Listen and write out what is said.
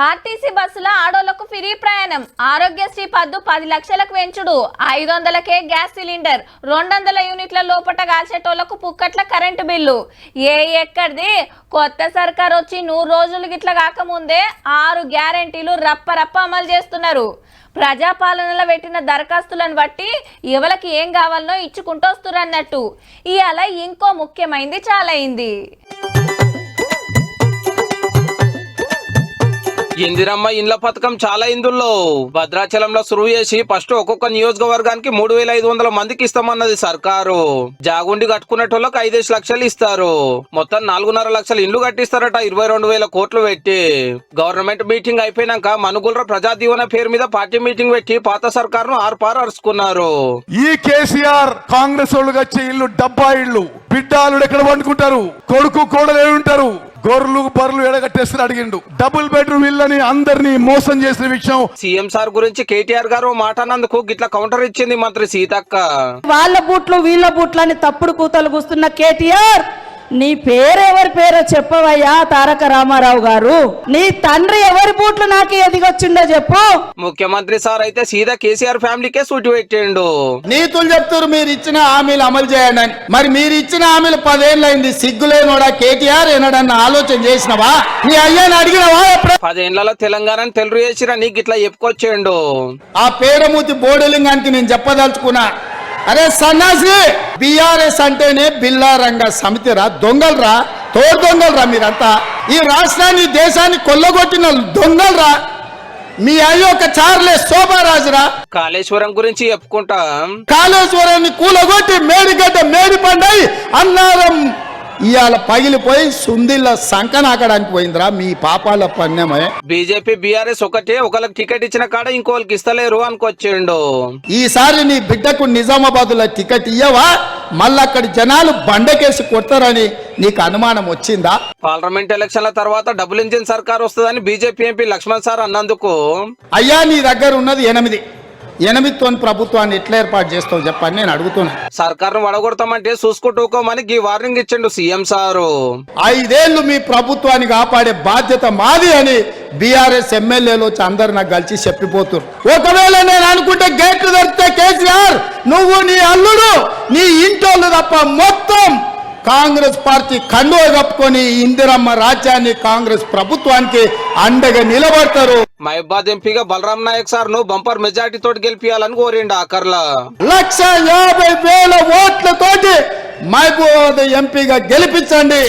RTC బస్సుల ఆడోళ్లకు free ప్రయాణం, ఆరోగ్యశ్రీ పద్దు 10 లక్షలకు పెంచుడు, 500కే గ్యాస్ సిలిండర్, 200 యూనిట్ల లోపట కాల్చేటోళ్లకు పుక్కట్ల కరెంటు బిల్లు. ఎక్కడిది కొత్త సర్కార్ వచ్చి 100 రోజులు గిట్ల కాకముందే 6 గ్యారెంటీలు రప్ప అమలు చేస్తున్నారు. ప్రజాపాలనలో పెట్టిన దరఖాస్తులను బట్టి ఎవరికి ఏం కావాలనో ఇచ్చుకుంటూ వస్తున్నారు అన్నట్టు. ఇవాళ ఇంకో ముఖ్యమైనది చాలా అయింది. ఇందిరమ్మ ఇండ్ల పథకం చాలా ఇందులో భద్రాచలంలో సురువు చేసి ఫస్ట్ ఒక్కొక్క నియోజకవర్గానికి 3500 మందికి ఇస్తామన్నది సర్కారు. జాగుండి కట్టుకునేటోళ్ళకి 5 లక్షలు ఇస్తారు. మొత్తం 4.5 లక్షల ఇండ్లు కట్టిస్తారట 22,000 కోట్లు పెట్టి. గవర్నమెంట్ మీటింగ్ అయిపోయినాక మనుగుల ప్రజా దీవెన పేరు మీద పార్టీ మీటింగ్ పెట్టి పాత సర్కారును ఆర్పారు అరుచుకున్నారు. ఈ కేసీఆర్ కాంగ్రెస్ వాళ్ళు వచ్చే ఇల్లు డబ్బా ఇల్లు, బిడ్డాలు ఎక్కడ వండుకుంటారు, కొడుకు కోడలు ఉంటారు, గొర్రెలు బర్రెలు ఎడగట్టేస్తారు అడిగిండు. డబుల్ బెడ్రూమ్ ఇల్లని అందరినీ మోసం చేసిన విషయం. సీఎం సార్ గురించి కేటీఆర్ గారు మాట్లాడినందుకు గిట్లా కౌంటర్ ఇచ్చింది మంత్రి సీతక్క. వాళ్ళ బూట్లు వీళ్ళ బూట్లు అని తప్పుడు కూతలు కూస్తున్న కేటీఆర్, నీ పేరెవరి పేరో చెప్పవయ్యా తారక రామారావు గారు. నీ తండ్రి ఎవరి బూట్లు నాకు ఎదిగొచ్చిండో చెప్పు. ముఖ్యమంత్రి సార్ అయితే సీదా కేసీఆర్ ఫ్యామిలీకే సూటి పెట్టిండు. నీతులు చెప్తారు మీరు ఇచ్చిన హామీలు అమలు చేయండి అని. మరి మీరు ఇచ్చిన హామీలు 10 ఏళ్ళైంది. సిగ్గులేనోడా కేటీఆర్ ఏనాడన్న ఆలోచన చేసినవా? నీ అయ్యాన్ని అడిగినవా? 10 ఏళ్లలో తెలంగాణను తెలుగు చేసిరా నీకు ఇట్లా చెప్పుకొచ్చేయండు. ఆ పేరమూతి బోడలింగానికి నేను చెప్పదలుచుకున్నా, అరే సన్నాసి, బిఆర్ఎస్ అంటేనే బిల్లారంగ సమితిరా, దొంగలరా, తోడు దొంగలరా మీరంతా. ఈ రాష్ట్రాన్ని దేశాన్ని కొల్లగొట్టిన దొంగలరా. మీ అయ్యో ఒక చార్లే శోభారాజురా. కాళేశ్వరం గురించి చెప్పుకుంటా, కాళేశ్వరాన్ని కూలగొట్టి మేడిగడ్డ మేడిపండై అన్నారం ఇవాళ పగిలిపోయి సుందిళ్ళ సంకనాకడానికి పోయిందిరా. మీ పాపాల పన్నెమే. బీజేపీ బీఆర్ఎస్ ఒకటే, ఒకరికి టికెట్ ఇచ్చిన కాడ ఇంకోళ్ళకి ఇస్తలేరు అనుకొచ్చిండు. ఈసారి నీ బిడ్డకు నిజామాబాద్ లో టికెట్ ఇయ్యవా? మళ్ళీ అక్కడి జనాలు బండకేసి కొడతారని నీకు అనుమానం వచ్చిందా? పార్లమెంట్ ఎలక్షన్ల తర్వాత డబుల్ ఇంజిన్ సర్కార్ వస్తుందని బీజేపీ ఎంపీ లక్ష్మణ్ సార్ అన్నందుకు, అయ్యా నీ దగ్గర ఉన్నది 8 ప్రభుత్వాన్ని ఎట్లా ఏర్పాటు చేస్తావు చెప్పని నేను అడుగుతున్నా. సర్కారును వడగొడతామంటే చూసుకుంటూకోమని ఈ వార్నింగ్ ఇచ్చిండు సీఎం సారు. 5 ఏళ్లు మీ ప్రభుత్వాన్ని కాపాడే బాధ్యత మాది అని బీఆర్ఎస్ ఎమ్మెల్యేలు వచ్చి అందరు నాకు కలిసి చెప్పిపోతున్నారు. ఒకవేళ నేను అనుకుంటే గేట్లు దొరికితే కేసీఆర్, నువ్వు నీ అల్లుడు, నీ ఇంటోళ్ళు తప్ప మొత్తం కాంగ్రెస్ పార్టీ కండువ కప్పుకొని ఇందిరమ్మ రాజ్యాన్ని కాంగ్రెస్ ప్రభుత్వానికి అండగా నిలబడతారు. మహబాద్ ఎంపీగా బలరాం నాయక్ సార్ ను బంపర్ మెజార్టీ తోటి గెలిపియాలని కోరిండు. ఆఖర్లా 150,000 ఓట్లతోటి మహబూబాబాద్ ఎంపీగా గెలిపించండి.